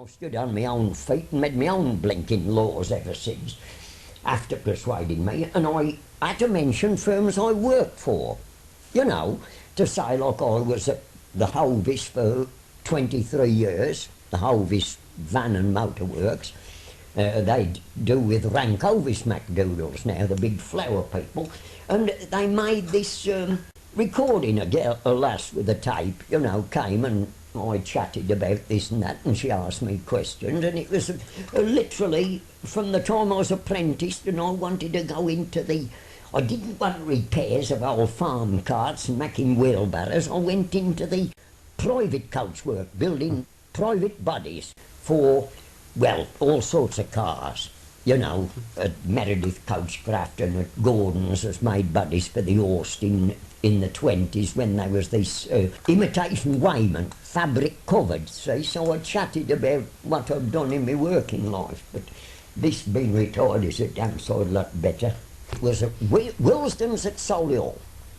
I've stood on my own feet and made my own blinking laws ever since, after persuading me, and I had to mention firms I worked for, you know, to say like I was at the Hovis for 23 years, the Hovis Van and Motor Works. They do with rank Hovis MacDoodles now, the big flower people, and they made this recording. A lass with a tape, you know, came and I chatted about this and that, and she asked me questions, and it was literally from the time I was apprenticed and I wanted to go into I didn't want repairs of old farm carts and making wheelbarrows. I went into the private coach work, building private bodies for, well, all sorts of cars. You know, at Meredith Coachcraft and at Gordon's has made bodies for the Austin in the 20s when there was this imitation Wayman, fabric covered, see? So I chatted about what I'd done in my working life, but this being retired is a damn sight lot better. It was at Wilsden's at Solihull.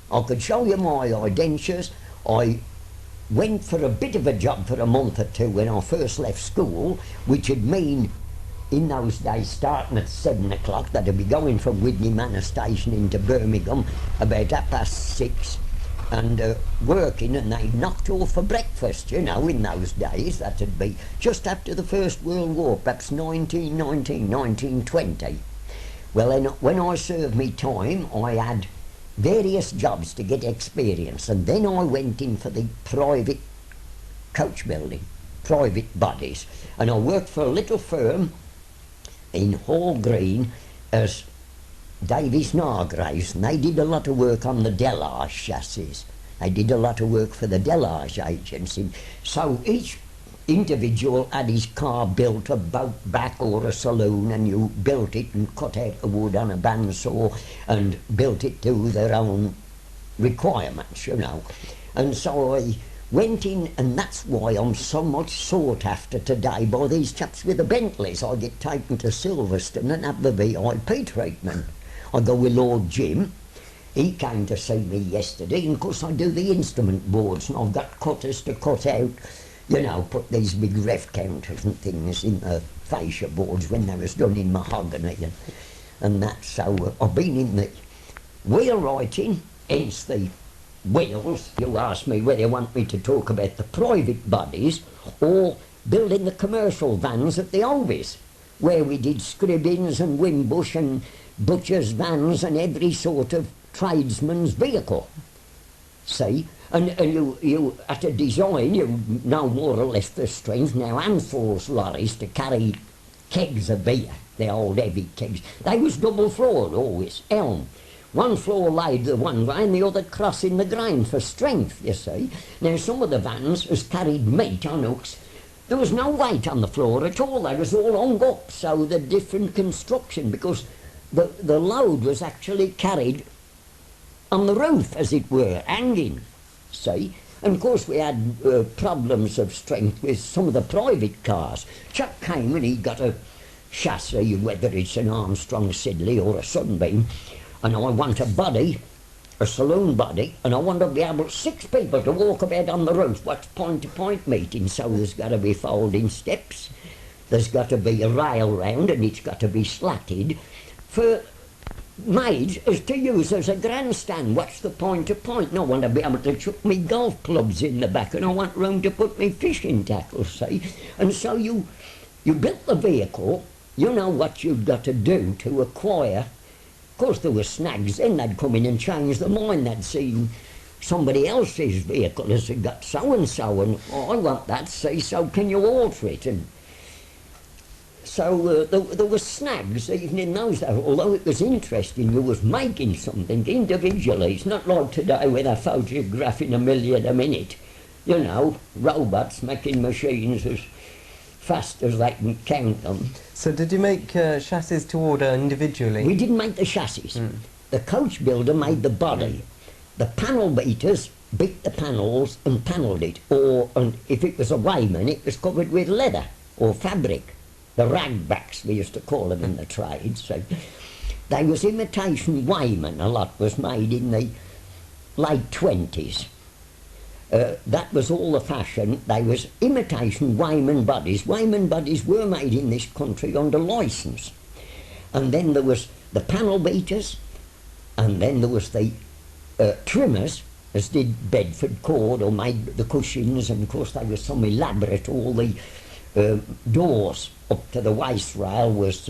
I could show you my indentures. I went for a bit of a job for a month or two when I first left school, which would mean in those days starting at 7 o'clock, that'd be going from Widney Manor Station into Birmingham about 6:30 and working, and they knocked off for breakfast, you know, in those days. That'd be just after the First World War, perhaps 1919, 1920. Well, then, when I served me time, I had various jobs to get experience, and then I went in for the private coach building, private bodies, and I worked for a little firm in Hall Green as Davies Nargraves, and they did a lot of work on the Delage chassis. They did a lot of work for the Delage agency. So each individual had his car built, a boat back or a saloon, and you built it and cut out the wood on a bandsaw and built it to their own requirements, you know. And so I went in, and that's why I'm so much sought after today by these chaps with the Bentleys. I get taken to Silverstone and have the VIP treatment. I go with Lord Jim. He came to see me yesterday, and of course I do the instrument boards, and I've got cutters to cut out, you know, put these big ref counters and things in the fascia boards when they was done in mahogany and that. So I've been in the wheel writing, hence the wheels. You asked me whether you want me to talk about the private bodies or building the commercial vans at the Hovis, where we did Scribbins and Wimbush and butchers' vans and every sort of tradesman's vehicle. See? And you at a design, you know more or less the strength. Now, Ansel's lorries to carry kegs of beer, the old heavy kegs, they was double floored always, elm. One floor laid the one way and the other crossing the grain for strength, you see. Now, some of the vans has carried meat on hooks. There was no weight on the floor at all. They was all hung up, so the different construction, because the load was actually carried on the roof, as it were, hanging, see. And of course we had problems of strength with some of the private cars. Chuck came and he got a chassis, whether it's an Armstrong Siddeley or a Sunbeam, and I want a body, a saloon body, and I want to be able, 6 people to walk about on the roof. What's point-to-point meeting? So there's got to be folding steps, there's got to be a rail round, and it's got to be slatted for made as to use as a grandstand. What's the point-to-point? And I want to be able to chuck me golf clubs in the back, and I want room to put me fishing tackles, see? And so you built the vehicle, you know what you've got to do to acquire. Of course there were snags, then they'd come in and change the mind. They'd seen somebody else's vehicle has got so-and-so, and oh, I want that, see, so can you alter it? And so there were snags even in those days. Although it was interesting, you was making something individually. It's not like today where they're photographing a million a minute. You know, robots making machines as fast as they can count them. So did you make chassis to order individually? We didn't make the chassis. The coach builder made the body. The panel beaters beat the panels and panelled it. And if it was a Wayman, it was covered with leather or fabric. The ragbacks, we used to call them in the trade. So they was imitation Wayman. A lot was made in the late 20s. that was all the fashion. They was imitation Wayman bodies. Wayman bodies were made in this country under licence. And then there was the panel beaters, and then there was the trimmers, as did Bedford cord or made the cushions, and of course they were some elaborate. All the doors up to the waist rail was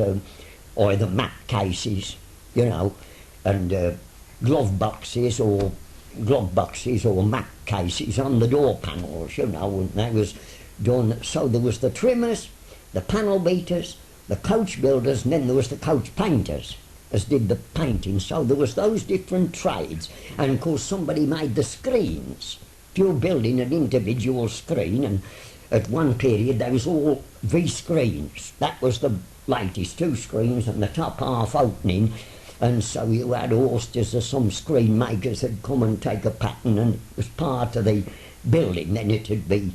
either map cases, you know, and glove boxes or map cases on the door panels, you know, and that was done. So there was the trimmers, the panel beaters, the coach builders, and then there was the coach painters, as did the painting. So there was those different trades, and of course somebody made the screens. If you're building an individual screen, and at one period they was all V-screens. That was the latest, 2 screens and the top half opening, and so you had oysters or some screen makers that come and take a pattern, and it was part of the building. Then it would be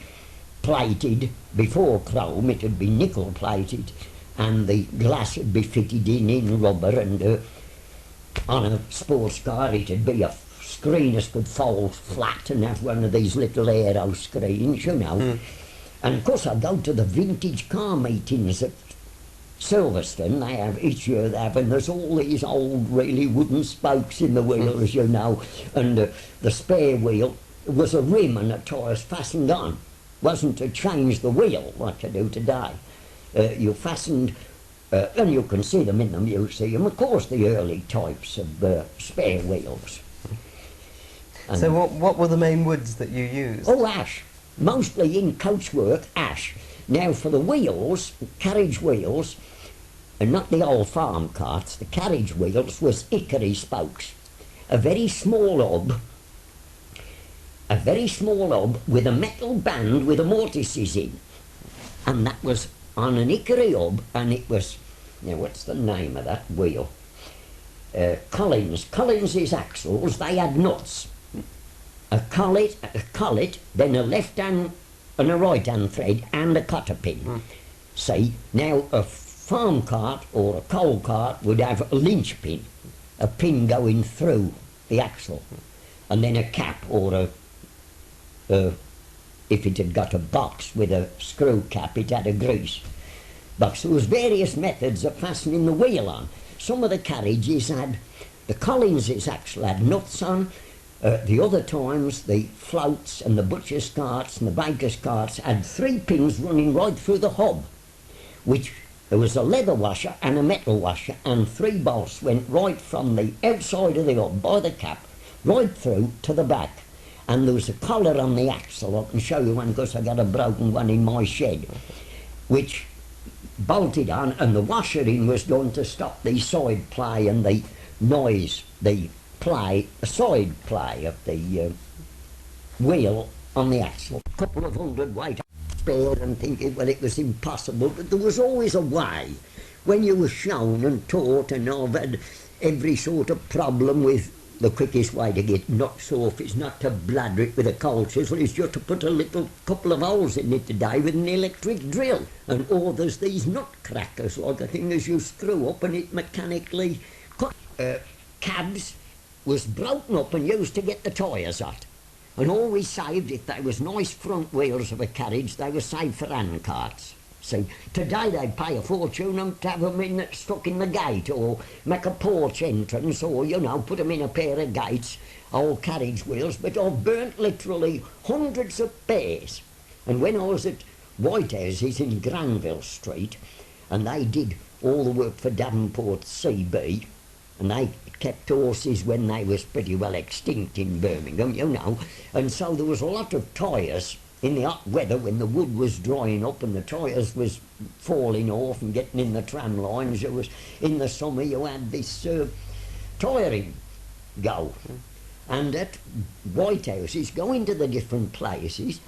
plated before chrome, it would be nickel plated, and the glass would be fitted in rubber, and on a sports car it would be a screen as could fold flat and have one of these little aero screens, you know. And of course I go to the vintage car meetings at Silverstone. They have each year, they have, and there's all these old really wooden spokes in the wheel, as you know, and the spare wheel was a rim and a tyres fastened on. Wasn't to change the wheel like you do today. You fastened, and you can see them in the museum, of course, the early types of spare wheels. And so what were the main woods that you used? Oh, ash. Mostly in coachwork, ash. Now for the wheels, carriage wheels, and not the old farm carts, the carriage wheels was hickory spokes. A very small hub with a metal band with a mortices in. And that was on an hickory hub, and it was, now what's the name of that wheel? Collins's axles, they had nuts. A collet, then a left hand and a right hand thread and a cotter pin. See, now a farm cart or a coal cart would have a linch pin, a pin going through the axle, and then a cap or if it had got a box with a screw cap, it had a grease box. There was various methods of fastening the wheel on. Some of the carriages had, the Collins's axle had nuts on. The other times, the floats and the butcher's carts and the baker's carts had 3 pins running right through the hub, which there was a leather washer and a metal washer, and 3 bolts went right from the outside of the hub by the cap right through to the back. And there was a collar on the axle. I can show you one because I got a broken one in my shed, which bolted on, and the washering was done to stop the side play and the noise, the side play of the wheel on the axle. A couple of hundred weight spare, and thinking, well, it was impossible, but there was always a way. When you were shown and taught, and I've had every sort of problem with the quickest way to get nuts off is not to bladder it with a coal chisel, is just to put a little couple of holes in it today with an electric drill. And or there's these nut crackers, like a thing as you screw up and it mechanically cut. Cabs was broken up and used to get the tyres out, and always saved, if they was nice front wheels of a carriage, they were saved for hand carts. See, today they'd pay a fortune and to have them stuck in the gate, or make a porch entrance, or, you know, put them in a pair of gates, old carriage wheels. But I've burnt literally hundreds of pairs. And when I was at Whitehouses in Granville Street, and they did all the work for Davenport CB, and they kept horses when they was pretty well extinct in Birmingham, you know, and so there was a lot of tyres in the hot weather when the wood was drying up and the tyres was falling off and getting in the tram lines. It was in the summer you had this tyring go. And at Whitehouses, going to the different places,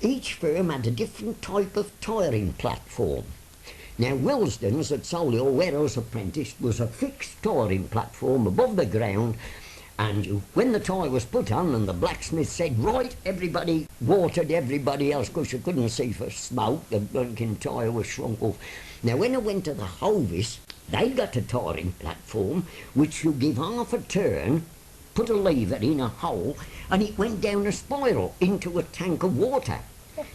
each firm had a different type of tyring platform. Now, Willesden's at Solihull, where I was apprenticed, was a fixed tyring platform above the ground, and when the tyre was put on and the blacksmith said, right, everybody watered everybody else because you couldn't see for smoke, the blinking tyre was shrunk off. Now, when I went to the Hovis, they'd got a tyring platform which you give half a turn put a lever in a hole, and it went down a spiral into a tank of water.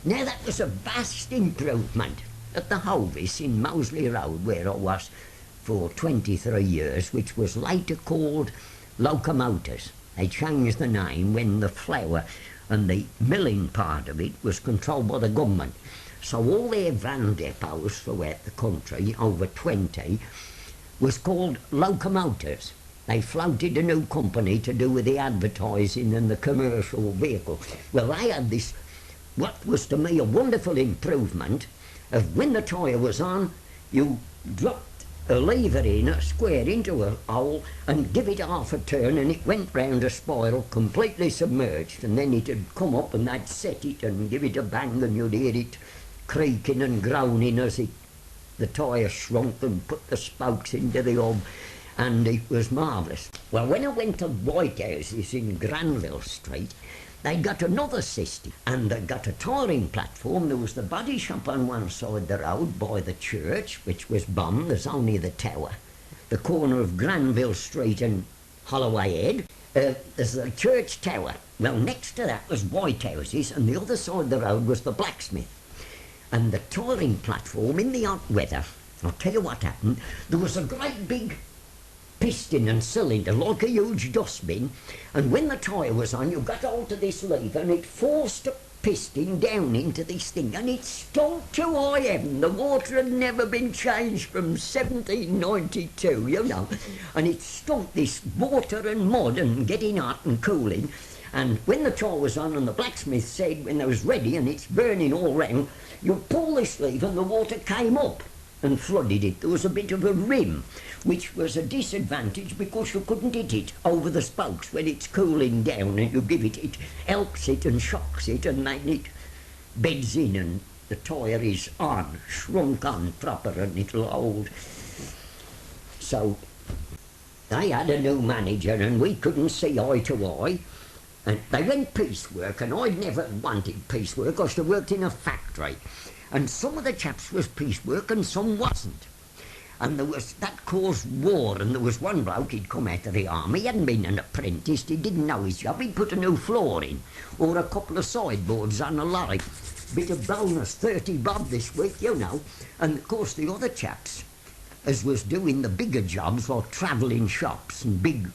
Now that was a vast improvement. At the Hovis in Moseley Road, where I was for 23 years, which was later called Locomotives. They changed the name when the flour and the milling part of it was controlled by the government. So all their van depots throughout the country, over 20, was called Locomotives. They floated a new company to do with the advertising and the commercial vehicle. Well, they had this, what was to me a wonderful improvement, of when the tyre was on, you dropped a lever in, a square into a hole, and give it half a turn, and it went round a spiral completely submerged, and then it'd come up and they'd set it and give it a bang, and you'd hear it creaking and groaning as the tyre shrunk and put the spokes into the hub, and it was marvellous. Well, when I went to Whitehouses in Granville Street, they got another system, and they got a touring platform. There was the body shop on one side of the road by the church, which was bombed. There's only the tower. The corner of Granville Street and Holloway Head, there's the church tower. Well, next to that was Whitehouses, and the other side of the road was the blacksmith. And the touring platform in the hot weather, I'll tell you what happened, there was a great big piston and cylinder, like a huge dustbin, and when the tyre was on, you got hold of this lever and it forced a piston down into this thing, and it stunk to high heaven. The water had never been changed from 1792, you know, and it stunk, this water and mud and getting hot and cooling. And when the tyre was on, and the blacksmith said when they was ready and it's burning all round, you pull this lever and the water came up and flooded it. There was a bit of a rim, which was a disadvantage because you couldn't hit it over the spokes when it's cooling down, and you give it helps it and shocks it, and then it beds in and the tyre is on, shrunk on proper, and it'll hold. So they had a new manager and we couldn't see eye to eye, and they went piecework, and I'd never wanted piecework because I worked in a factory. And some of the chaps was piecework and some wasn't. And that caused war, and there was one bloke, he'd come out of the army, he hadn't been an apprentice, he didn't know his job, he'd put a new floor in, or a couple of sideboards on a lorry. Bit of bonus, 30 bob this week, you know. And of course the other chaps, as was doing the bigger jobs, like travelling shops and big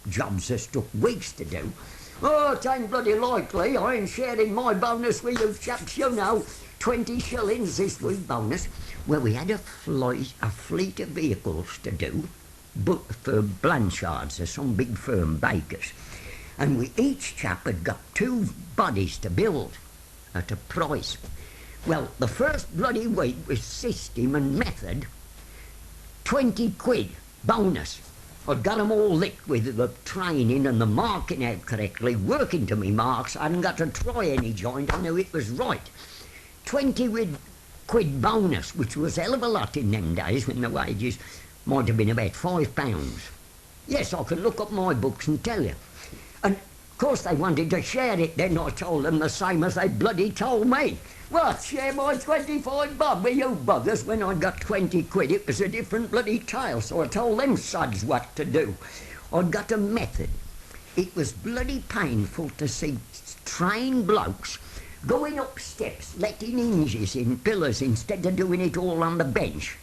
jobs that took weeks to do, oh, it ain't bloody likely, I ain't sharing my bonus with you chaps, you know. 20 shillings this week bonus. Well, we had a fleet of vehicles to do, but for Blanchards, or some big firm, bakers. And each chap had got 2 bodies to build at a price. Well, the first bloody week with system and method, 20 quid bonus. I'd got 'em all licked with the training and the marking out correctly, working to me marks. I hadn't got to try any joint, I knew it was right. 20 quid bonus, which was a hell of a lot in them days when the wages might have been about £5. Yes, I can look up my books and tell you. And of course they wanted to share it then. I told them the same as they bloody told me. Well, share my 25 bob with you buggers. When I got 20 quid it was a different bloody tale, so I told them sods what to do. I'd got a method. It was bloody painful to see trained blokes going up steps, letting hinges in pillars instead of doing it all on the bench,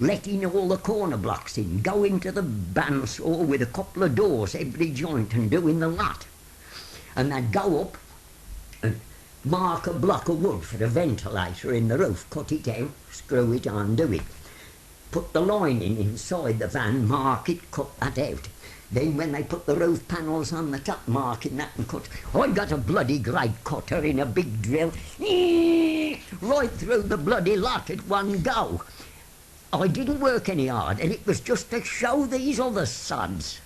letting all the corner blocks in, going to the bandsaw with a couple of doors every joint and doing the lot. And they'd go up and mark a block of wood for the ventilator in the roof, cut it out, screw it on, do it. Put the lining inside the van, mark it, cut that out. Then when they put the roof panels on the top, marking that and cut, I got a bloody great cutter in a big drill, right through the bloody lot at one go. I didn't work any hard, and it was just to show these other sods,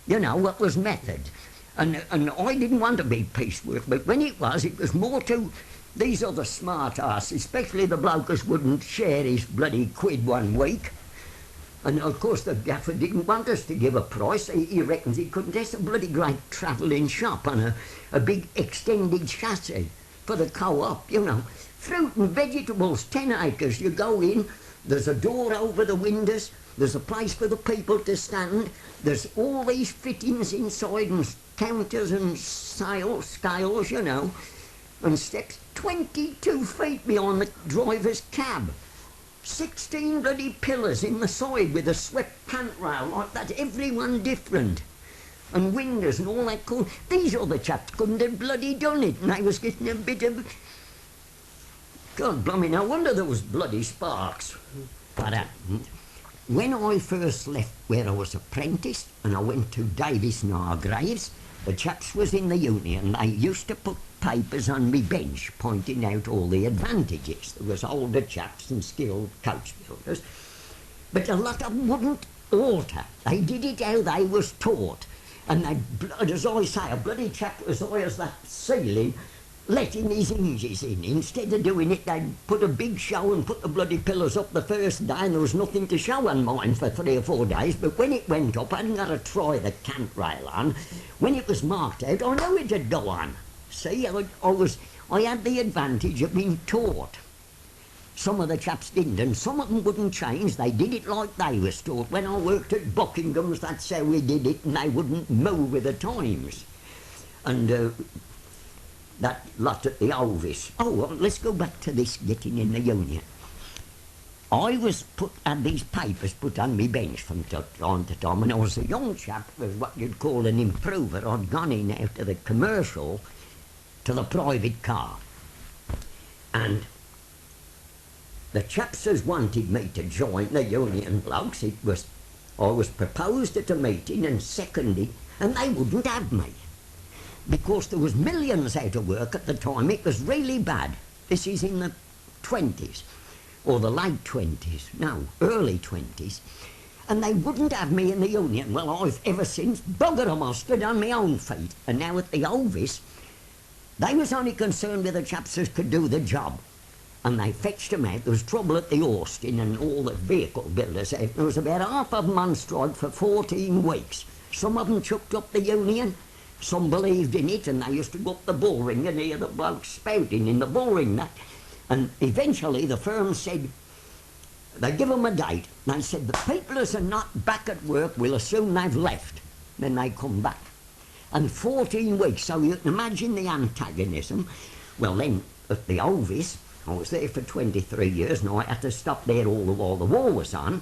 you know, what was method. And I didn't want to be piecework, but when it was more to these other smart asses, especially the bloke as wouldn't share his bloody quid one week. And of course the gaffer didn't want us to give a price. He reckons he couldn't. There's a bloody great travelling shop on a big extended chassis for the co-op, you know. Fruit and vegetables, 10 acres. You go in, There's a door over the windows. There's a place for the people to stand. There's all these fittings inside and counters and scales, you know, and steps 22 feet beyond the driver's cab. 16 bloody pillars in the side with a swept pant rail like that, everyone different. And windows and all that. These other chaps couldn't have bloody done it, and they was getting a bit of... God blimey, no wonder there was bloody sparks. But when I first left where I was apprenticed and I went to Davis and Hargraves, the chaps was in the union. They used to put papers on me bench pointing out all the advantages. There was older chaps and skilled coach builders, but a lot of them wouldn't alter. They did it how they was taught. And they, as I say, a bloody chap as high as that ceiling, letting his hinges in. Instead of doing it, they'd put a big show and put the bloody pillars up the first day, and there was nothing to show on mine for 3 or 4 days. But when it went up, I hadn't got to try the cant rail on. When it was marked out, I knew it'd go on. See, I had the advantage of being taught. Some of the chaps didn't, and some of them wouldn't change. They did it like they was taught. When I worked at Buckingham's, that's how we did it, and they wouldn't move with the times. And that lot at the Hovis. Oh, well, let's go back to this getting in the union. I had these papers put on me bench from time to time, and I was a young chap, was what you'd call an improver. I'd gone in out of the commercial to the private car. And the chaps as wanted me to join the union blokes, I was proposed at a meeting and seconded, and they wouldn't have me. Because there was millions out of work at the time. It was really bad. This is in the 20s, or the late 20s, no, early 20s. And they wouldn't have me in the union. Well, I've ever since, bugger them, I stood on my own feet. And now at the Hovis, they was only concerned with the chaps who could do the job. And they fetched them out. There was trouble at the Austin and all the vehicle builders out. There was about half of them on strike for 14 weeks. Some of them chucked up the union. Some believed in it, and they used to go up the bullring and hear the blokes spouting in the bullring. And eventually the firm said, they give them a date. They said, the people as are not back at work will assume they've left. Then they come back. And 14 weeks, so you can imagine the antagonism. Well then, at the Hovis, I was there for 23 years, and I had to stop there all the while the war was on.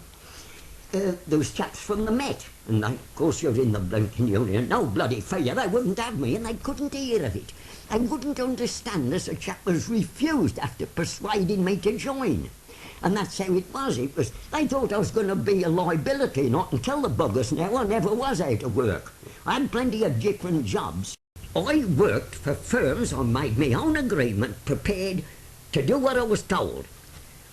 There was chaps from the Met, and of course you're in the blinking union, no bloody fear, they wouldn't have me, and they couldn't hear of it. They wouldn't understand this. A chap was refused after persuading me to join. And that's how it was. They thought I was going to be a liability, not and tell the buggers now I never was out of work. I had plenty of different jobs. I worked for firms, I made my own agreement, prepared to do what I was told.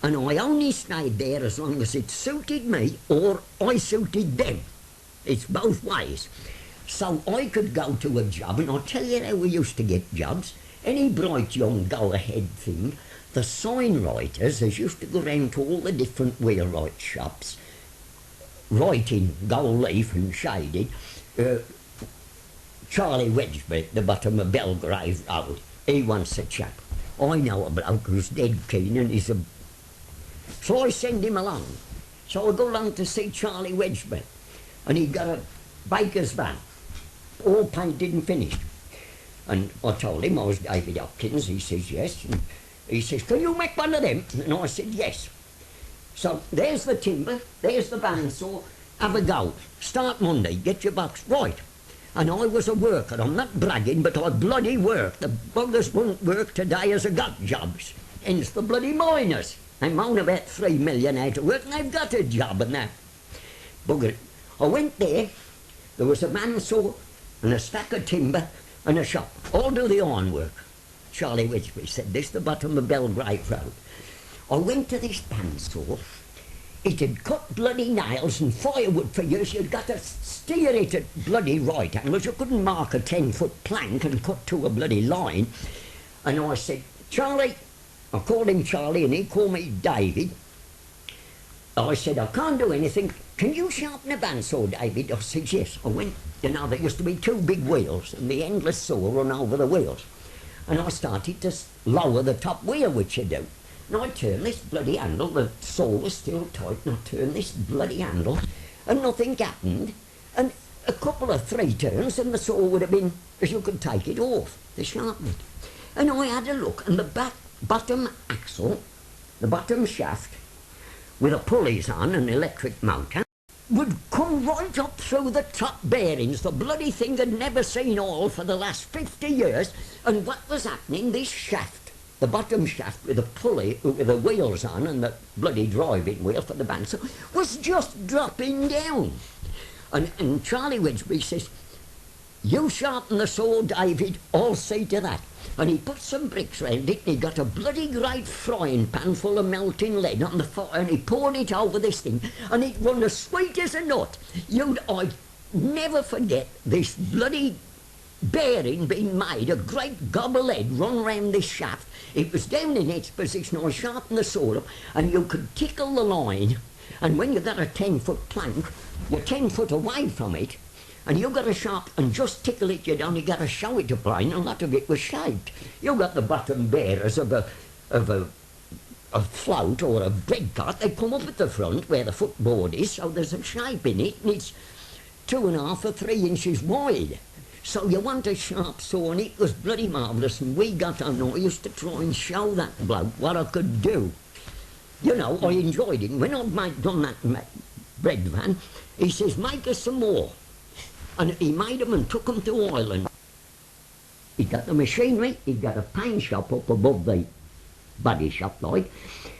And I only stayed there as long as it suited me or I suited them. It's both ways. So I could go to a job, and I'll tell you how we used to get jobs. Any bright young go-ahead thing, the sign writers, they used to go round to all the different wheelwright shops, writing gold leaf and shaded. Charlie Wedgbury at the bottom of Belgrave Road, he wants a chap. I know a bloke who's dead keen, and he's a... So I send him along. So I go along to see Charlie Wedgbury, and he got a baker's van, all painted and finished. And I told him I was David Hopkins. He says yes. And he says, can you make one of them? And I said yes. So there's the timber, there's the bandsaw, have a go. Start Monday, get your box right. And I was a worker. I'm not bragging, but I bloody worked. The buggers won't work today as I got jobs. Hence the bloody miners. They moan about 3 million out of work, and they've got a job and that. Bugger. I went there. There was a bandsaw and a stack of timber and a shop. All do the ironwork. Charlie Wedgbury said, this the bottom of Belgrave Road. I went to this bandsaw. It had cut bloody nails and firewood for years. You'd got to steer it at bloody right angles. You couldn't mark a 10-foot plank and cut to a bloody line. And I said, Charlie, I called him Charlie and he called me David. I said, I can't do anything. Can you sharpen a bandsaw, David? I said, yes. I went, you know, there used to be 2 big wheels and the endless saw run over the wheels. And I started to lower the top wheel, which you do. And I turned this bloody handle, the saw was still tight, and I turned this bloody handle, and nothing happened. And a couple of 3 turns, and the saw would have been, as you could take it off, to sharpen it. And I had a look, and the bottom axle, the bottom shaft, with a pulleys on, an electric motor, would come right up through the top bearings. The bloody thing had never seen oil for the last 50 years. And what was happening, this shaft, the bottom shaft with a pulley, with the wheels on and the bloody driving wheel for the bandsaw, was just dropping down. And Charlie Wedgbury says, "You sharpen the saw, David, I'll see to that." And he put some bricks round it, and he got a bloody great frying pan full of melting lead on the fire, and he poured it over this thing, and it run as sweet as a nut. I'd never forget this bloody bearing being made, a great gob of lead run round this shaft. It was down in its position. I sharpened the saw up, and you could tickle the line, and when you got a 10-foot plank, you're 10 foot away from it, and you got a sharp and just tickle it, you'd only got to show it to plane, and a lot of it was shaped. You got the bottom bearers of a float or a bread cart. They come up at the front where the footboard is, so there's a shape in it, and it's 2.5 or 3 inches wide. So you want a sharp saw, and it was bloody marvellous. And we got on, I used to try and show that bloke what I could do. You know, I enjoyed it. When I'd done that bread van, he says, "Make us some more." And he made them and took them to Ireland. He got the machinery, he got a paint shop up above the body shop like,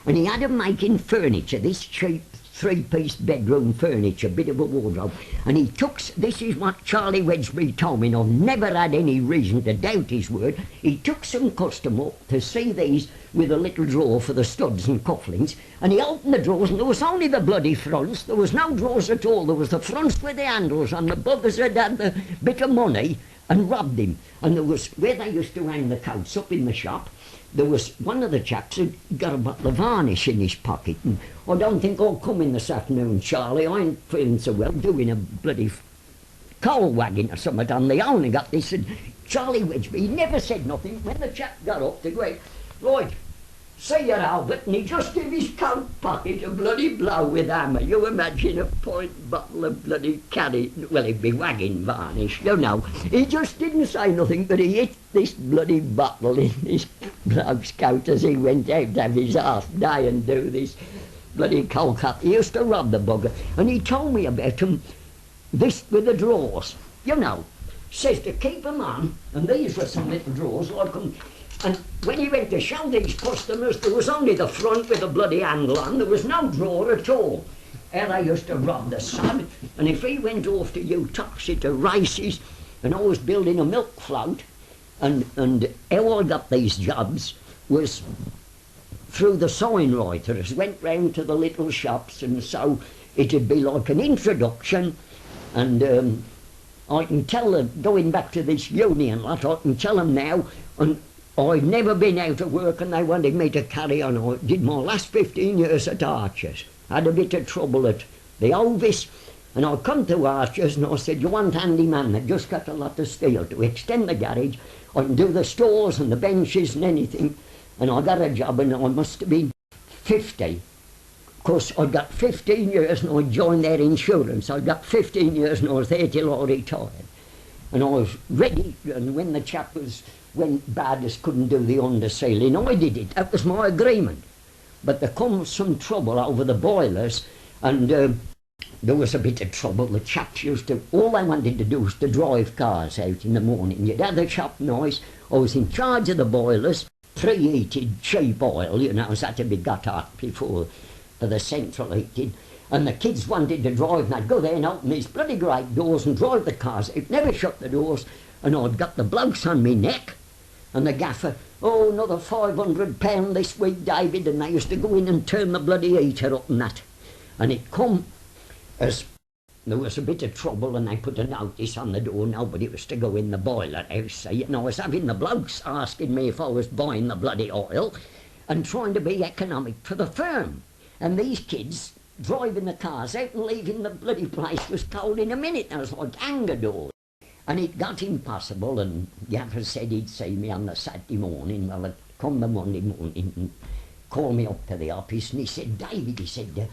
and he had them making furniture, this cheap 3-piece bedroom furniture, bit of a wardrobe. And he took, this is what Charlie Wedgbury told me, and I've never had any reason to doubt his word, he took some custom up to see these with a little drawer for the studs and cufflinks, and he opened the drawers, and there was only the bloody fronts, there was no drawers at all, there was the fronts with the handles on. The buggers had the bit of money and robbed him. And there was, where they used to hang the coats up in the shop, there was one of the chaps who'd got a bottle of varnish in his pocket, and I don't think I'll come in this afternoon, Charlie, I ain't feeling so well, doing a bloody coal wagging or something on the only got this. And Charlie Wedgbury, he never said nothing. When the chap got up, they went, "Right, see you, Albert," and he just gave his coat pocket a bloody blow with a hammer. You imagine a pint bottle of bloody caddy, well, he'd be wagging varnish, you know. He just didn't say nothing, but he hit this bloody bottle in his bloke's coat as he went out to have his half day and do this bloody coal cut. He used to rob the bugger, and he told me about him, this with the drawers, you know. Says to keep them on, and these were some little drawers like them. And when he went to show these customers, there was only the front with the bloody handle on, there was no drawer at all. How they used to rob the sod. And if he went off to Uttoxeter to races, and I was building a milk float, and how I got these jobs was through the sign writers, went round to the little shops, and so it'd be like an introduction, and I can tell them, going back to this union lot, I can tell them now, and I'd never been out of work, and they wanted me to carry on. I did my last 15 years at Archer's. Had a bit of trouble at the Hovis, and I come to Archer's, and I said, "You want handyman? They've just got a lot of steel to extend the garage. I can do the stores and the benches and anything." And I got a job, and I must have been 50. Of course, I'd got 15 years, and I joined their insurance. I'd got 15 years, and I was there till I retired. And I was ready, and when the chap went bad as couldn't do the undersealing, I did it. That was my agreement. But there comes some trouble over the boilers, and there was a bit of trouble. The chaps used to, all they wanted to do was to drive cars out in the morning. You'd have the shop noise. I was in charge of the boilers, preheated cheap oil, you know, so had to be got out before for the central heating. And the kids wanted to drive, and I'd go there and open these bloody great doors and drive the cars. I'd never shut the doors, and I'd got the blokes on me neck, and the gaffer, "Oh, another £500 this week, David," and they used to go in and turn the bloody heater up and that. And it come as there was a bit of trouble, and they put a notice on the door, nobody was to go in the boiler house, see, and I was having the blokes asking me if I was buying the bloody oil and trying to be economic for the firm. And these kids driving the cars out and leaving the bloody place was cold in a minute. There was like anger doors. And it got impossible, and Gaffer said he'd see me on the Saturday morning. Well, I'd come the Monday morning, and called me up to the office and he said, David, he said,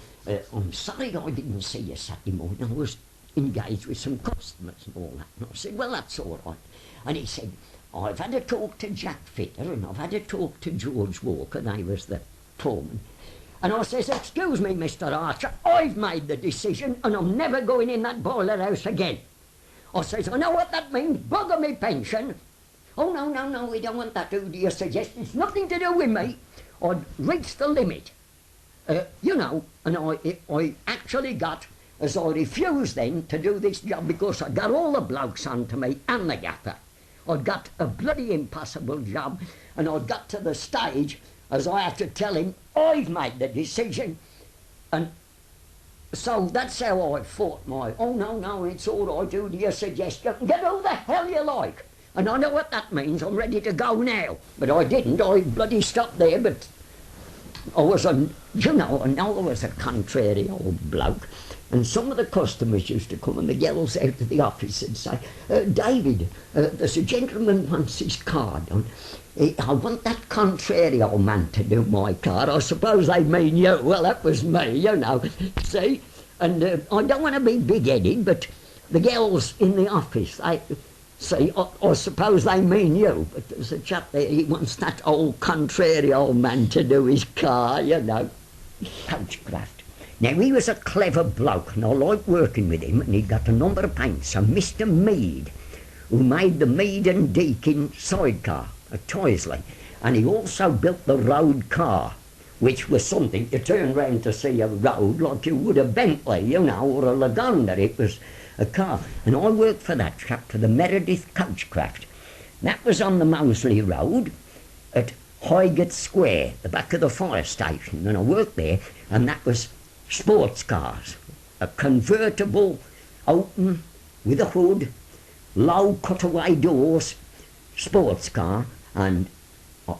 I'm sorry I didn't see you Saturday morning. I was engaged with some customers and all that. And I said, well, that's all right. And he said, I've had a talk to Jack Fitter and I've had a talk to George Walker, they was the foreman. And I says, excuse me, Mr. Archer, I've made the decision and I'm never going in that boiler house again. I says, I know what that means, bugger me pension. Oh, no, we don't want that, who do you suggest? It's nothing to do with me. I'd reached the limit, you know, and I actually got, as I refused then to do this job because I got all the blokes onto me and the gaffer. I'd got a bloody impossible job and I'd got to the stage as I had to tell him, I've made the decision. And so that's how I fought my, oh, no, it's all right, who do you suggest? You can get who the hell you like. And I know what that means, I'm ready to go now. But I didn't, I bloody stopped there, but I was I was a contrary old bloke. And some of the customers used to come and the girls out of the office and say, David, there's a gentleman wants his car done. I want that contrary old man to do my car. I suppose they mean you. Well, that was me, you know. See? And I don't want to be big-headed, but the girls in the office, they say, I suppose they mean you. But there's a chap there, he wants that old contrary old man to do his car, you know. Coachcraft. Now, he was a clever bloke, and I liked working with him, and he'd got a number of paints. And Mr. Mead, who made the Mead and Deakin sidecar at Toisley, and he also built the road car, which was something to turn round to see a road like you would a Bentley, you know, or a Lagonda. It was a car. And I worked for that chap, for the Meredith Coachcraft. That was on the Moseley Road at Highgate Square, the back of the fire station, and I worked there, and that was sports cars, a convertible, open, with a hood, low cutaway doors, sports car, and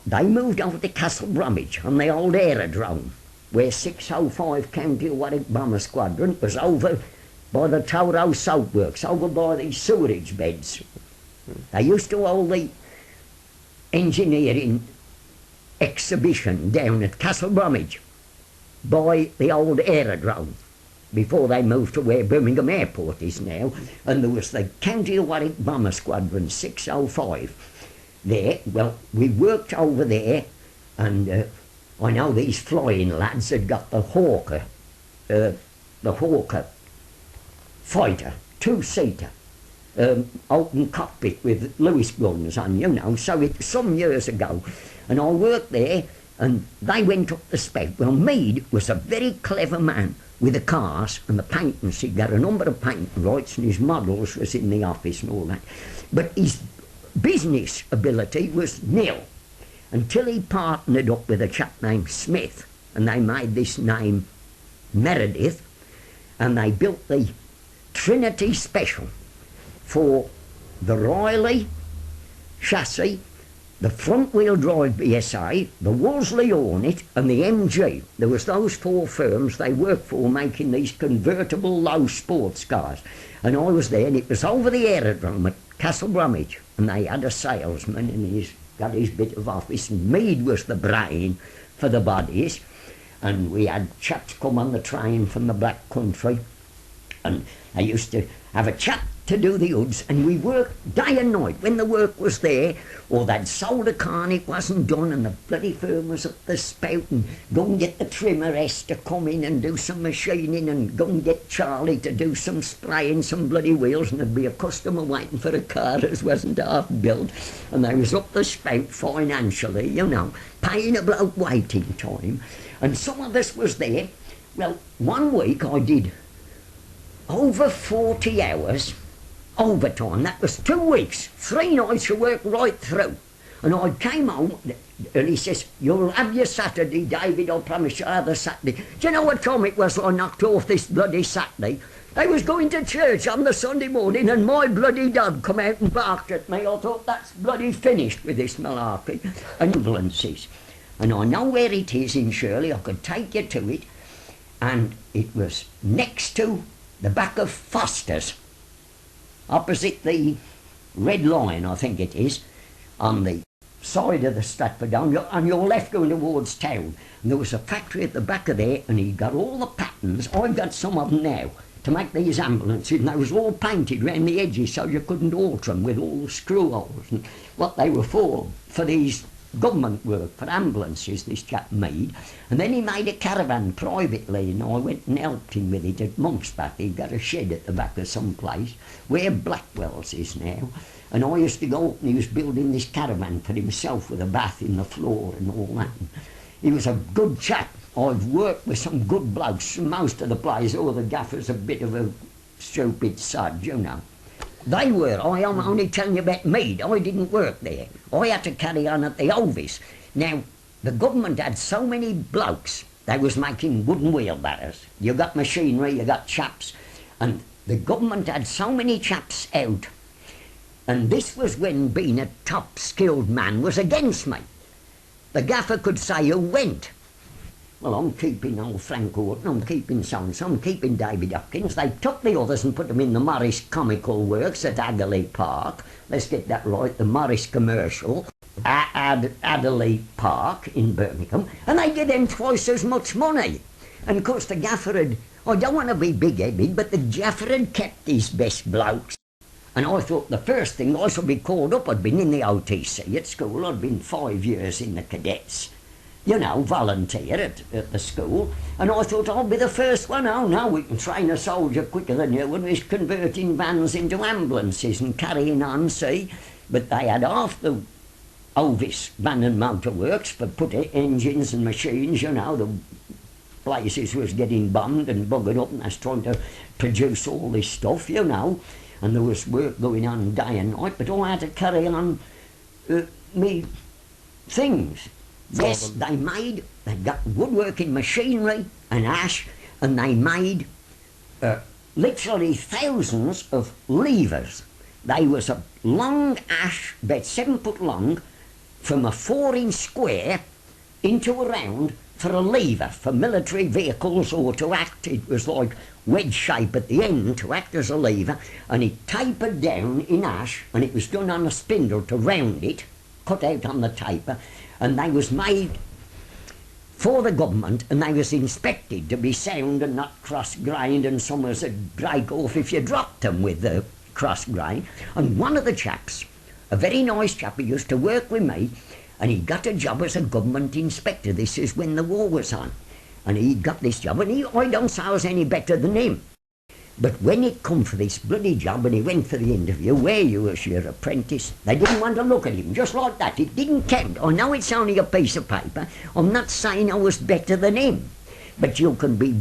they moved over to Castle Bromwich on the old aerodrome, where 605 County Warwick Bomber Squadron was over by the Toro Soap Works, over by these sewerage beds. They used to hold the engineering exhibition down at Castle Bromwich by the old aerodrome before they moved to where Birimngham Airport is now, and there was the County Warwick Bomber Squadron 605 there. Well, we worked over there, and I know these flying lads had got the Hawker fighter, two-seater, open cockpit with Lewis guns on, you know, so it some years ago, and I worked there. And they went up the spec. Well, Mead was a very clever man with the cars and the paintings. He'd got a number of painting rights and his models was in the office and all that. But his business ability was nil until he partnered up with a chap named Smith, and they made this name Meredith, and they built the Trinity Special for the Riley chassis, the front-wheel drive BSA, the Wolseley Hornet and the MG. There was those four firms they worked for making these convertible low sports cars. And I was there, and it was over the aerodrome at Castle Bromwich, and they had a salesman, and he's got his bit of office, and Mead was the brain for the bodies. And we had chaps come on the train from the Black Country, and they used to have a chap to do the hoods, and we worked day and night when the work was there, or they'd sold a car and it wasn't done, and the bloody firm was up the spout, and go and get the trimmer S to come in and do some machining, and go and get Charlie to do some spraying some bloody wheels, and there'd be a customer waiting for a car that wasn't half built, and they was up the spout financially, you know, paying a bloke waiting time. And some of us was there. Well, one week I did over 40 hours overtime. That was 2 weeks, 3 nights of work right through. And I came home, and he says, you'll have your Saturday, David, I promise you, I'll have the Saturday. Do you know what time it was I knocked off this bloody Saturday? I was going to church on the Sunday morning, and my bloody dog come out and barked at me. I thought, that's bloody finished with this malarkey. Ambulances. And I know where it is in Shirley, I could take you to it, and it was next to the back of Foster's, opposite the Red Lion, I think it is, on the side of the Stratford on your left going towards town. And there was a factory at the back of there, and he got all the patterns. I've got some of them now to make these ambulances, and they was all painted round the edges so you couldn't alter them with all the screw holes and what they were for these government work, for ambulances, this chap made. And then he made a caravan privately, and I went and helped him with it at Monkspath. He got a shed at the back of some place where Blackwell's is now. And I used to go up, and he was building this caravan for himself with a bath in the floor and all that. And he was a good chap. I've worked with some good blokes. Most of the players, the gaffer's a bit of a stupid sod, you know. They were. I am only telling you about me. I didn't work there. I had to carry on at the Hovis. Now, the government had so many blokes. They was making wooden wheelbarrows. You got machinery, you got chaps. And the government had so many chaps out. And this was when being a top skilled man was against me. The gaffer could say who went. Well, I'm keeping old Frank Horton, I'm keeping so-and-so, I'm keeping David Hopkins. They took the others and put them in the Morris Comical Works at Adderley Park. Let's get that right, the Morris Commercial at Adderley Park in Birmingham. And they gave them twice as much money. And of course the gaffer had, I don't want to be big-headed, but the gaffer had kept his best blokes. And I thought the first thing I should be called up, I'd been in the OTC at school, I'd been 5 years in the cadets. You know, volunteer at the school, and I thought I'll be the first one. Oh no, we can train a soldier quicker than you when we're converting vans into ambulances and carrying on, see. But they had half the Hovis van and motor works for put engines and machines, you know, the places was getting bombed and buggered up, and that's trying to produce all this stuff, you know, and there was work going on day and night, but I had to carry on me things. Yes, they got woodworking machinery and ash, and they made literally thousands of levers. They was a long ash, about 7 foot long, from a 4-inch square into a round for a lever, for military vehicles or to act. It was like wedge shape at the end to act as a lever, and it tapered down in ash, and it was done on a spindle to round it, cut out on the taper, and they was made for the government, and they was inspected to be sound and not cross-grained, and some was would break off if you dropped them with the cross-grain. And one of the chaps, a very nice chap, he used to work with me, and he got a job as a government inspector. This is when the war was on, and he got this job, and I don't say I was any better than him. But when it come for this bloody job and he went for the interview, where you was your apprentice, they didn't want to look at him, just like that. It didn't count. I know it's only a piece of paper. I'm not saying I was better than him. But you can be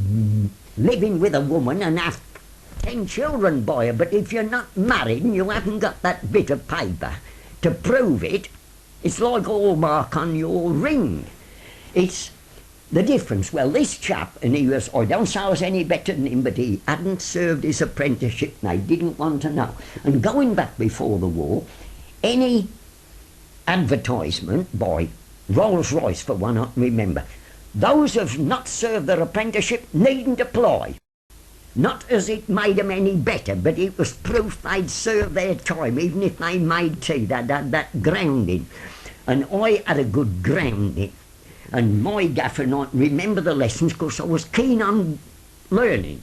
living with a woman and have 10 children by her, but if you're not married and you haven't got that bit of paper to prove it, it's like a hallmark on your ring. It's the difference. Well, this chap, and he was, I don't say I was any better than him, but he hadn't served his apprenticeship and they didn't want to know. And going back before the war, any advertisement by Rolls-Royce, for one, I can remember, those who've not served their apprenticeship needn't apply. Not as it made them any better, but it was proof they'd served their time, even if they made tea, they'd had that grounding. And I had a good grounding. And my gaffer and I remember the lessons because I was keen on learning.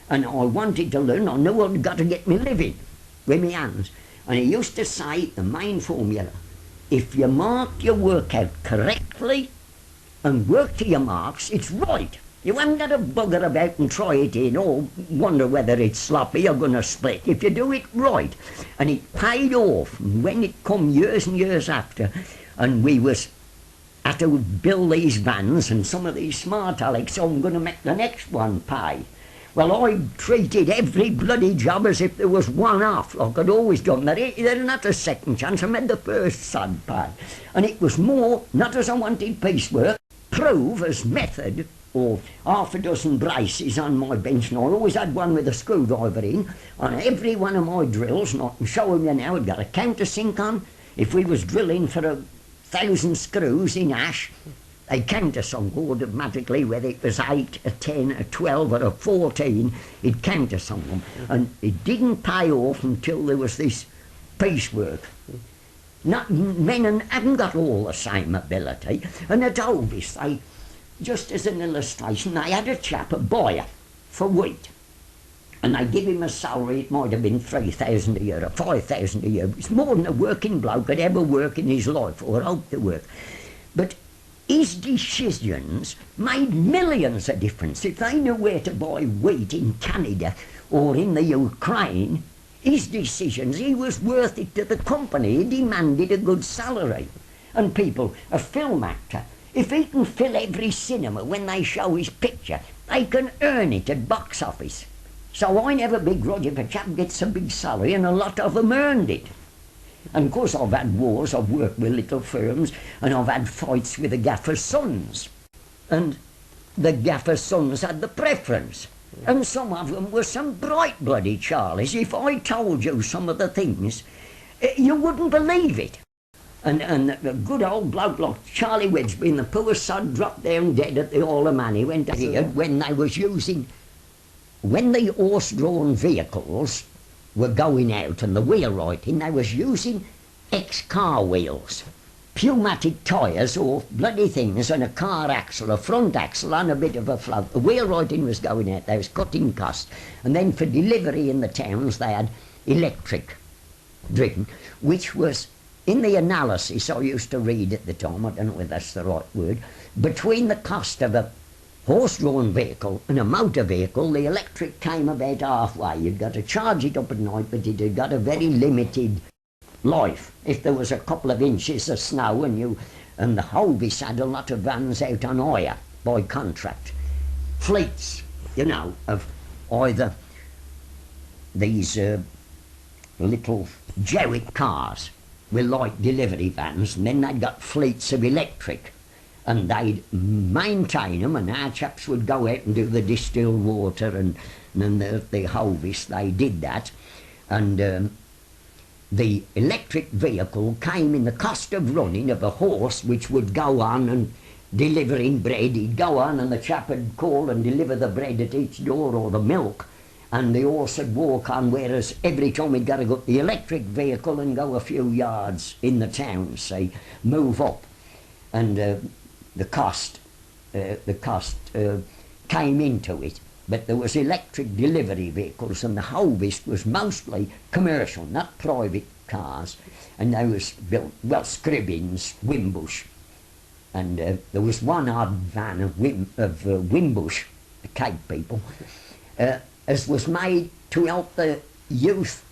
And I wanted to learn. I knew I'd got to get me living with my hands. And he used to say the main formula, if you mark your work out correctly and work to your marks, it's right. You haven't got to bugger about and try it in or wonder whether it's sloppy or going to split. If you do it right. And it paid off. And when it come years and years after, and we had to build these vans and some of these smart Alex, so I'm going to make the next one pay. Well, I treated every bloody job as if there was one off, like I'd always done. They're not a second chance, I made the first sod pay. And it was more, not as I wanted piecework, prove as method, or half a dozen braces on my bench, and I always had one with a screwdriver in, on every one of my drills, and I can show you now, I'd got a countersink on. If we was drilling for 1,000 screws in ash, they countersunk automatically, whether it was 8, a 10, a 12 or a 14, it countersunk them. And it didn't pay off until there was this piecework. Not, men haven't got all the same ability. And at Hovis, they, just as an illustration, they had a chap, a buyer, for wheat. And they give him a salary, it might have been 3,000 a year or 5,000 a year. It's more than a working bloke could ever work in his life or hope to work. But his decisions made millions of difference. If they knew where to buy wheat in Canada or in the Ukraine, his decisions, he was worth it to the company. He demanded a good salary. And people, a film actor, if he can fill every cinema when they show his picture, they can earn it at box office. So I never begrudge if a chap gets a big salary, and a lot of them earned it. And of course I've had wars, I've worked with little firms, and I've had fights with the gaffer's sons. And the gaffer's sons had the preference. And some of them were some bright bloody Charlies. If I told you some of the things, you wouldn't believe it. And a good old bloke like Charlie Wedgby, the poor son dropped down dead at the Hall of Man. He went here when they was using, when the horse-drawn vehicles were going out and the wheelwrighting, they was using ex-car wheels. Pneumatic tyres or bloody things and a car axle, a front axle and a bit of a float. The wheelwrighting was going out, they was cutting costs. And then for delivery in the towns they had electric driven, which was, in the analysis I used to read at the time, I don't know whether that's the right word, between the cost of a horse-drawn vehicle and a motor vehicle, the electric came about halfway. You'd got to charge it up at night, but it had got a very limited life. If there was a couple of inches of snow and the Hovis had a lot of vans out on hire by contract, fleets, you know, of either these little Jewett cars with light delivery vans, and then they'd got fleets of electric, and they'd maintain them, and our chaps would go out and do the distilled water, and the Hovis, they did that, and the electric vehicle came in the cost of running of a horse which would go on and delivering bread. He'd go on and the chap would call and deliver the bread at each door or the milk, and the horse would walk on, whereas every time he'd got to go to the electric vehicle and go a few yards in the town, say, move up. And the cost came into it. But there was electric delivery vehicles, and the Hovis was mostly commercial, not private cars. And they was built, well, Scribbins, Wimbush. And there was one odd van of Wimbush, the Cape people, as was made to help the youth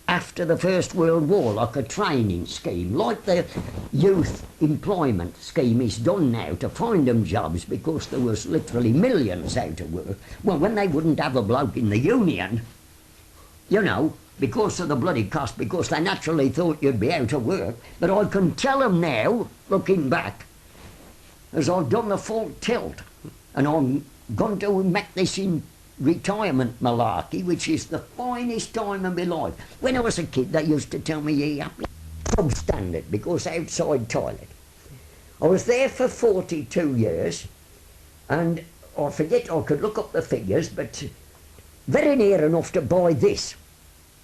after the First World War, like a training scheme, like the youth employment scheme is done now to find them jobs, because there was literally millions out of work. Well, when they wouldn't have a bloke in the union, you know, because of the bloody cost, because they naturally thought you'd be out of work. But I can tell them now, looking back, as I've done the full tilt, and I'm going to make this in retirement malarkey, which is the finest time of my life. When I was a kid, they used to tell me, "You happy?" Substandard, because outside toilet. I was there for 42 years, and I forget, I could look up the figures, but very near enough to buy this,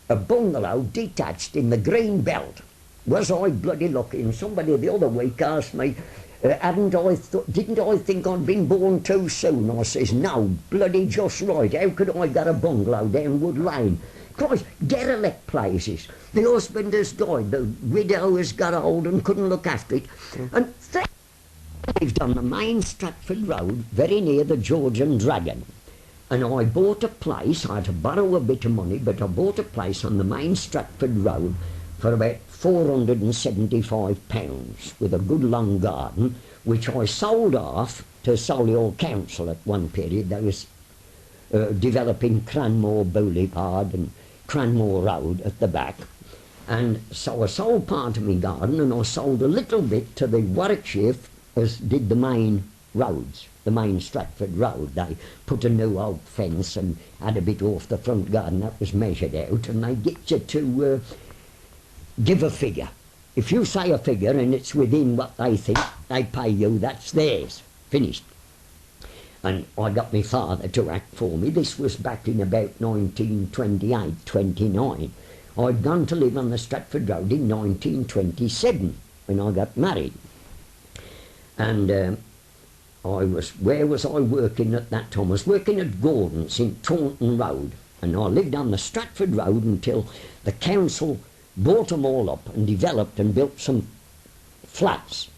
a bungalow detached in the green belt. Was I bloody lucky? And somebody the other week asked me, didn't I think I'd been born too soon? I says, no, bloody just right. How could I get a bungalow down Wood Lane? Christ, derelict places. The husband has died, the widow has got old and couldn't look after it. And lived on the main Stratford Road, very near the George and Dragon. And I bought a place, I had to borrow a bit of money, but I bought a place on the main Stratford Road for about £475 with a good long garden, which I sold off to Solihull Council at one period. They was developing Cranmore Boulevard and Cranmore Road at the back. And so I sold part of my garden, and I sold a little bit to the Warwickshire, as did the main roads, the main Stratford Road. They put a new old fence and had a bit off the front garden that was measured out, and they get you to give a figure. If you say a figure and it's within what they think, they pay you, that's theirs. Finished. And I got my father to act for me. This was back in about 1928, 29, I'd gone to live on the Stratford Road in 1927 when I got married. And where was I working at that time? I was working at Gordon's in Taunton Road, and I lived on the Stratford Road until the council bought them all up and developed and built some flats,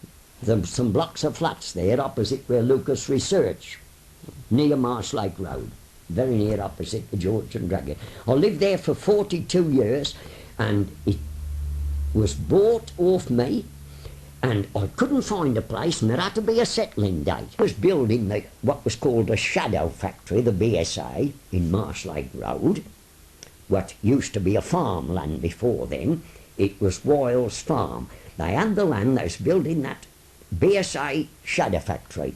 some blocks of flats there opposite where Lucas Research, near Marsh Lake Road, very near opposite the George and Dragon. I lived there for 42 years, and it was bought off me, and I couldn't find a place, and there had to be a settling date. I was building what was called a Shadow Factory, the BSA, in Marsh Lake Road, what used to be a farmland before then. It was Wiles Farm. They had the land, they was building that BSA Shadow Factory.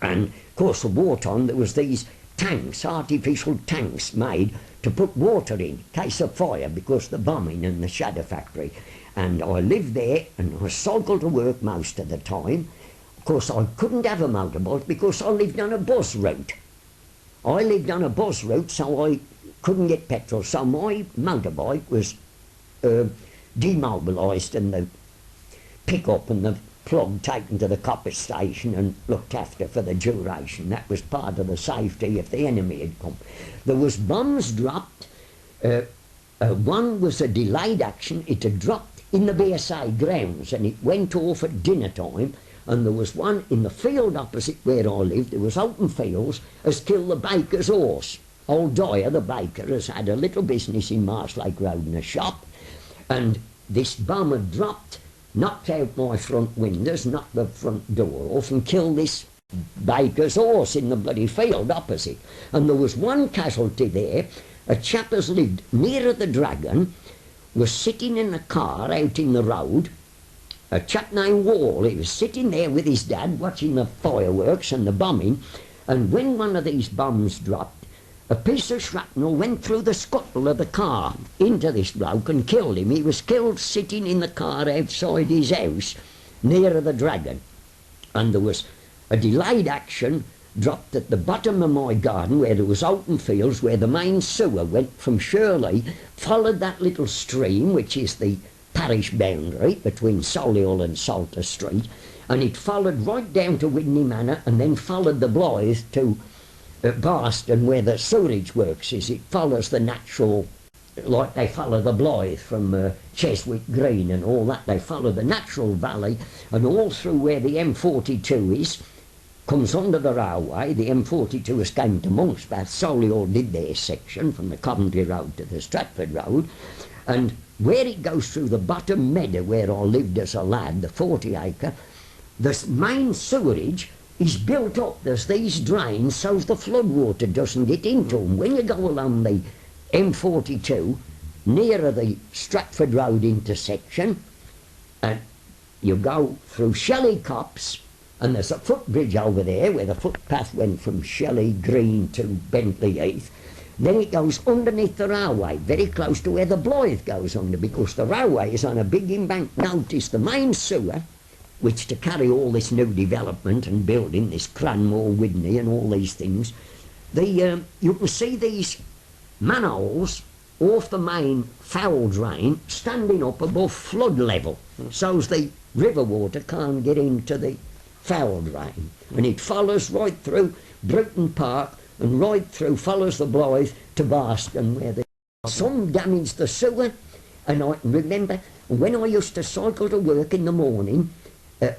And, of course, the wartime, there was these tanks, artificial tanks made to put water in case of fire because the bombing in the Shadow Factory. And I lived there, and I cycled to work most of the time. Of course, I couldn't have a motorbike because I lived on a bus route. I lived on a bus route, so I couldn't get petrol. So my motorbike was demobilised, and the pickup and the plug taken to the copper station and looked after for the duration. That was part of the safety if the enemy had come. There was bombs dropped. One was a delayed action. It had dropped in the BSA grounds, and it went off at dinner time. And there was one in the field opposite where I lived. There was open fields, has killed the baker's horse. Old Dyer, the baker, has had a little business in Marsh Lake Road in a shop, and this bomb had dropped, knocked out my front windows, knocked the front door off, and killed this baker's horse in the bloody field opposite. And there was one casualty there. A chap has lived nearer the Dragon, was sitting in a car out in the road, a chap named Wall. He was sitting there with his dad watching the fireworks and the bombing, and when one of these bombs dropped, a piece of shrapnel went through the scuttle of the car into this bloke and killed him. He was killed sitting in the car outside his house nearer the Dragon. And there was a delayed action dropped at the bottom of my garden where there was open fields, where the main sewer went from Shirley, followed that little stream which is the parish boundary between Solihull and Salter Street, and it followed right down to Widney Manor, and then followed the Blythe to Barston where the sewerage works is. It follows the natural, like they follow the Blythe from Cheswick Green and all that. They follow the natural valley, and all through where the M42 is, comes under the railway. The M42 has came to Monkspath. Solihull did their section from the Coventry Road to the Stratford Road, and where it goes through the bottom meadow where I lived as a lad, the 40 acre, the main sewerage is built up. There's these drains so the floodwater doesn't get into them. When you go along the M42 nearer the Stratford Road intersection, and you go through Shelley Copse, and there's a footbridge over there where the footpath went from Shelley Green to Bentley Heath. Then it goes underneath the railway, very close to where the Blythe goes under, because the railway is on a big embankment. Notice the main sewer, which to carry all this new development and building, this Cranmore, Widney and all these things, you can see these manholes off the main foul drain standing up above flood level, so as the river water can't get into the foul drain. And it follows right through Bruton Park and right through, follows the Blythe to Barston, where some damaged the sewer. And I remember when I used to cycle to work in the morning,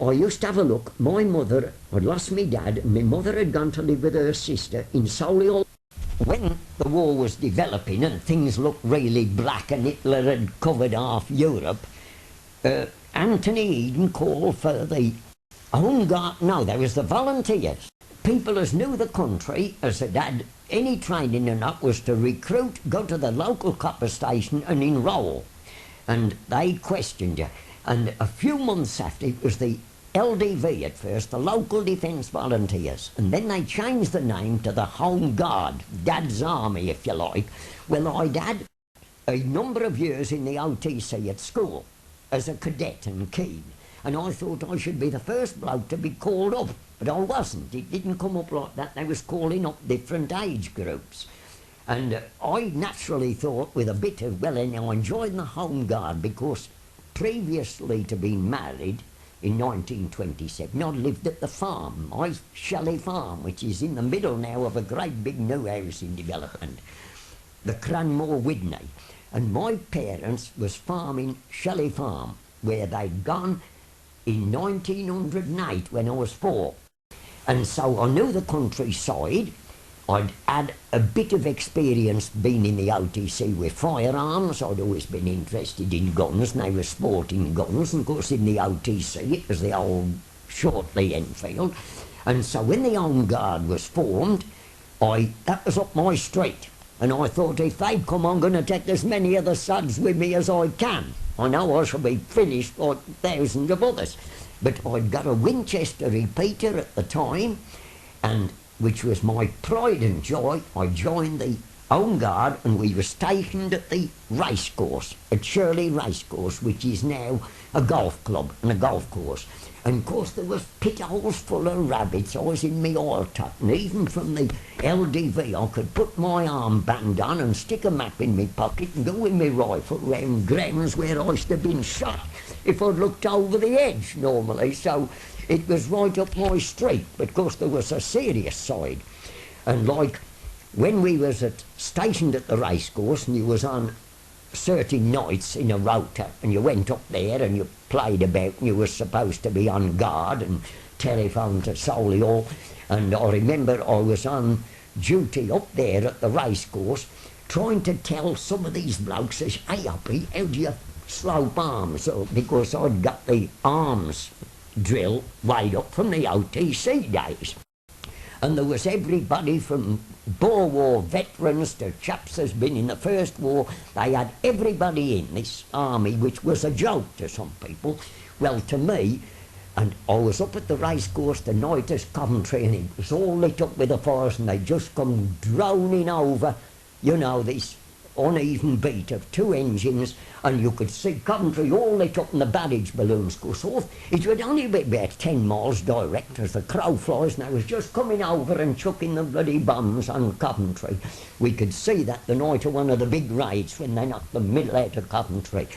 I used to have a look. My mother had lost me dad, and my mother had gone to live with her sister in Solihull. When the war was developing and things looked really black and Hitler had covered half Europe, Anthony Eden called for the Home Guard. No, there was the volunteers. People as knew the country, as had had any training or not, was to recruit, go to the local copper station and enrol. And they questioned you. And a few months after, it was the LDV at first, the Local Defence Volunteers, and then they changed the name to the Home Guard, Dad's Army if you like. Well, I'd had a number of years in the OTC at school as a cadet and keen, and I thought I should be the first bloke to be called up, but I wasn't. It didn't come up like that. They was calling up different age groups. And I naturally thought with a bit of, well, and I joined the Home Guard because previously to being married in 1927, I lived at the farm, my Shelley farm, which is in the middle now of a great big new housing development, the Cranmore Widney. And my parents was farming Shelley Farm, where they'd gone in 1908 when I was 4. And so I knew the countryside. I'd had a bit of experience being in the OTC with firearms. I'd always been interested in guns, and they were sporting guns. And of course in the OTC it was the old Shortley Enfield. And so when the Home Guard was formed, that was up my street. And I thought, if they come, I'm going to take as many of the suds with me as I can. I know I shall be finished like thousands of others. But I'd got a Winchester repeater at the time, and which was my pride and joy. I joined the Home Guard, and we were stationed at the racecourse, at Shirley Racecourse, which is now a golf club and a golf course. And of course there was pit holes full of rabbits. I was in my oil tuck, and even from the LDV I could put my armband on and stick a map in my pocket and go with my rifle round grounds where I used to have been shot if I'd looked over the edge normally. So it was right up my street, but of course there was a serious side. And like when we was stationed at the racecourse, and you was on certain nights in a rota, and you went up there and you played about, and you were supposed to be on guard and telephone to Solihull. And I remember I was on duty up there at the racecourse trying to tell some of these blokes, says, "Hey Hoppy, how do you slope arms?" So, because I'd got the arms drill weighed up from the OTC days. And there was everybody from Boer War veterans to chaps that's been in the First War. They had everybody in this army, which was a joke to some people. Well, to me, and I was up at the racecourse the night as Coventry, and it was all lit up with the fires, and they just come droning over, you know, this uneven beat of 2 engines, and you could see Coventry all lit up and the barrage balloons go off. It would only be about 10 miles direct as the crow flies, and I was just coming over and chucking the bloody bombs on Coventry. We could see that the night of one of the big raids when they knocked the middle out of Coventry,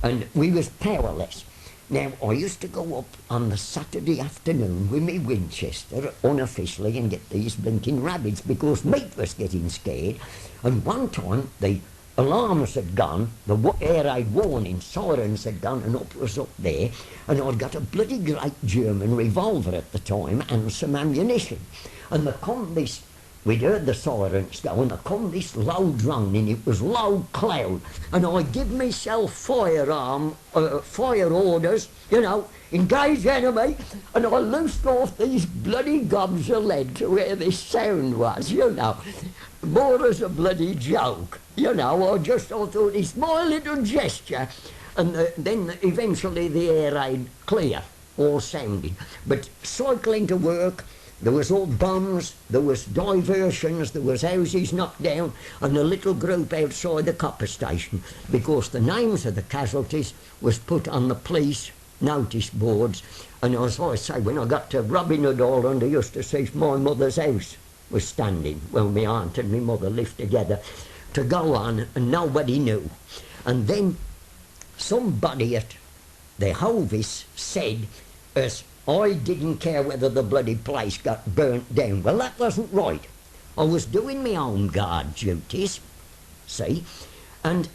and we was powerless. Now, I used to go up on the Saturday afternoon with me Winchester unofficially and get these blinking rabbits because meat was getting scared. And one time the alarms had gone, the air raid warning sirens had gone, and up was up there, and I'd got a bloody great German revolver at the time and some ammunition. And there come this, we'd heard the sirens go, and there come this low drone, and it was low cloud, and I give myself fire orders, you know, engage enemy, and I loosed off these bloody gobs of lead to where this sound was, you know, more as a bloody joke, you know. I thought it's my little gesture, and then eventually the air raid clear, all sounding. But cycling to work, there was all bombs, there was diversions, there was houses knocked down, and a little group outside the copper station, because the names of the casualties was put on the police notice boards. And as I say, when I got to Robin Hood Island, I used to see my mother's house was standing. Well, my aunt and my mother lived together, to go on, and nobody knew. And then somebody at the Hovis said, as I didn't care whether the bloody place got burnt down. Well, that wasn't right. I was doing my own guard duties, see, and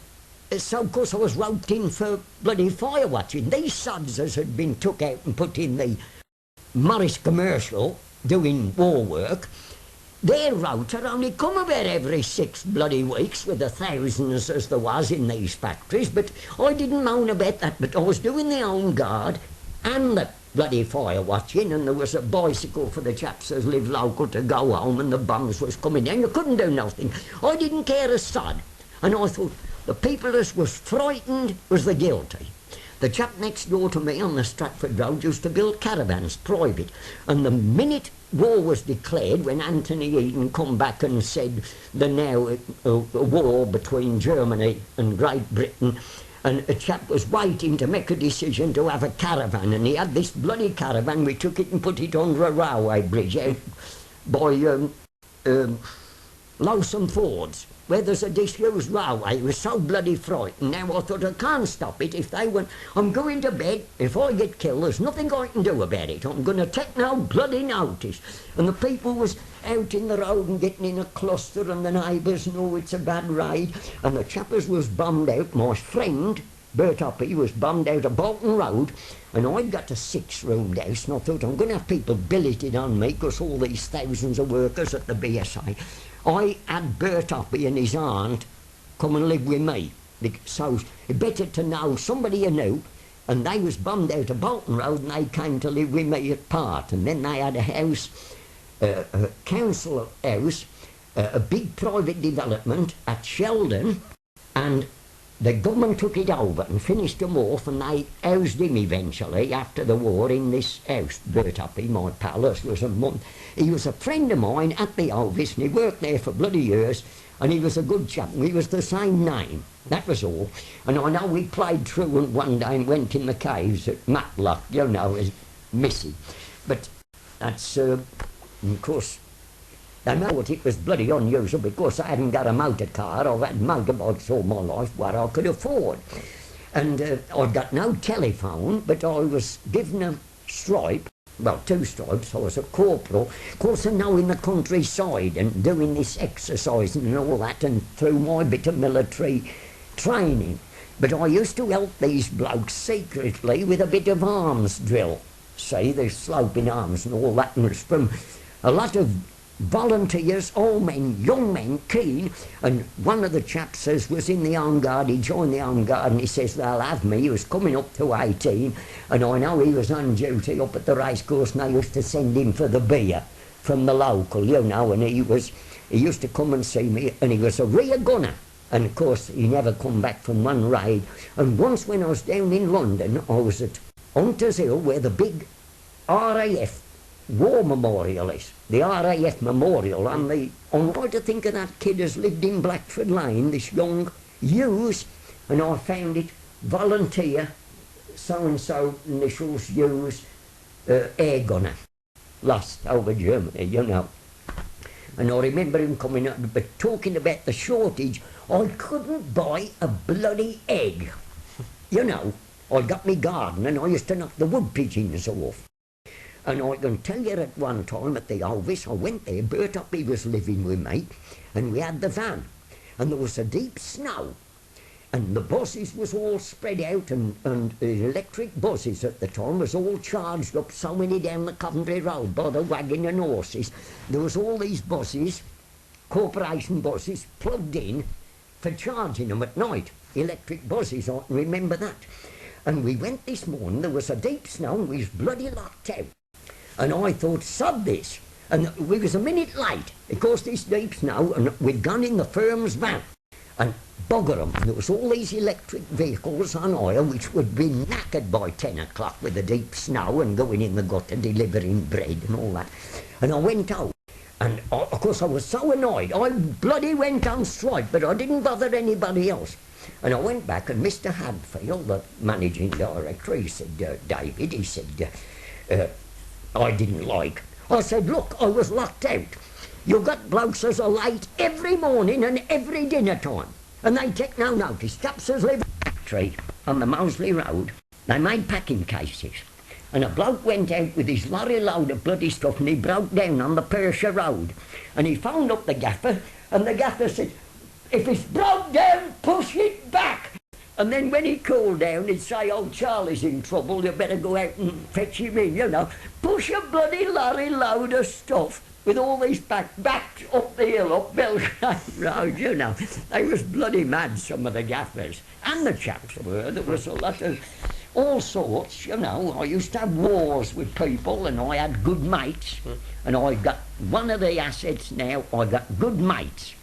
so of course I was roped in for bloody fire watching. These sods as had been took out and put in the Morris Commercial doing war work, their rota only come about every 6 bloody weeks with the thousands as there was in these factories. But I didn't moan about that, but I was doing the own guard and the bloody fire watching, and there was a bicycle for the chaps as lived local to go home, and the bombs was coming down. You couldn't do nothing. I didn't care a sod, and I thought the people that was frightened was the guilty. The chap next door to me on the Stratford Road used to build caravans private, and the minute war was declared, when Anthony Eden come back and said the now a war between Germany and Great Britain, and a chap was waiting to make a decision to have a caravan, and he had this bloody caravan. We took it and put it under a railway bridge out by Lowsome Fords, where there's a disused railway. It was so bloody frightened. Now I thought, I can't stop it. If they went, I'm going to bed. If I get killed, there's nothing I can do about it. I'm going to take no bloody notice. And the people was out in the road and getting in a cluster, and the neighbours know it's a bad raid. And the chappers was bummed out. My friend, Bert Hoppy, was bummed out of Bolton Road, and I'd got a 6-roomed house, and I thought, I'm going to have people billeted on me, because all these thousands of workers at the BSA. I had Bert Hoppy and his aunt come and live with me. So it better to know somebody you knew, and they was bummed out of Bolton Road, and they came to live with me at Part. And then they had a house, a council house, a big private development at Sheldon, and the government took it over and finished them off, and they housed him eventually after the war in this house. Bert Hoppy, my pal, was a month. He was a friend of mine at the Hovis, and he worked there for bloody years, and he was a good chap, and he was the same name. That was all. And I know we played truant one day and went in the caves at Matlock, you know, as Missy. But that's, of course, I know it was bloody unusual, because I hadn't got a motor car. I've had motorbikes all my life, what I could afford. And I'd got no telephone, but I was given a stripe, well, 2 stripes. I was a corporal. Of course, I know in the countryside and doing this exercising and all that, and through my bit of military training. But I used to help these blokes secretly with a bit of arms drill. See, the sloping arms and all that, and it was from a lot of volunteers, old men, young men, keen. And one of the chaps was in the Home Guard. He joined the Home Guard, and he says they'll have me. He was coming up to 18, and I know he was on duty up at the racecourse, and they used to send him for the beer from the local, you know, and he used to come and see me, and he was a rear gunner. And of course he never come back from one raid. And once when I was down in London, I was at Hunters Hill, where the big RAF War Memorial is. The RAF Memorial, and I'm trying to think of that kid has lived in Blackford Lane, this young Hughes, and I found it, volunteer, so-and-so initials, Hughes, air gunner, lost over Germany, you know. And I remember him coming up, but talking about the shortage, I couldn't buy a bloody egg. You know, I got me garden, and I used to knock the wood pigeons off. And I can tell you, at one time at the Hovis, I went there, Bert Hoppy was living with me, and we had the van, and there was a deep snow, and the buses was all spread out, and the electric buses at the time was all charged up so many down the Coventry Road by the wagon and horses. There was all these buses, corporation buses, plugged in for charging them at night. Electric buses, I can remember that. And we went this morning, there was a deep snow, and we was bloody locked out. And I thought, sod this. And we was a minute late, because this deep snow, and we'd gone in the firm's van. And bugger 'em, there was all these electric vehicles on oil, which would be knackered by 10 o'clock with the deep snow, and going in the gutter delivering bread and all that. And I went out, and of course I was so annoyed. I bloody went on strike, but I didn't bother anybody else. And I went back, and Mr. Hadfield, the managing director, he said, David, he said, I didn't like. I said, look, I was locked out. You've got blokes as are late every morning and every dinner time, and they take no notice. Chaps as live in a factory on the Moseley Road, they made packing cases, and a bloke went out with his lorry load of bloody stuff, and he broke down on the Persia Road, and he phoned up the gaffer, and the gaffer said, if it's broke down, push it back. And then when he cooled down, he'd say, oh, Charlie's in trouble, you better go out and fetch him in, you know. Push a bloody lorry load of stuff with all these backed up the hill, up Belgrave Road, you know. They was bloody mad, some of the gaffers. And the chaps were. There was a lot of all sorts, you know. I used to have wars with people, and I had good mates. And I got one of the assets now, I got good mates.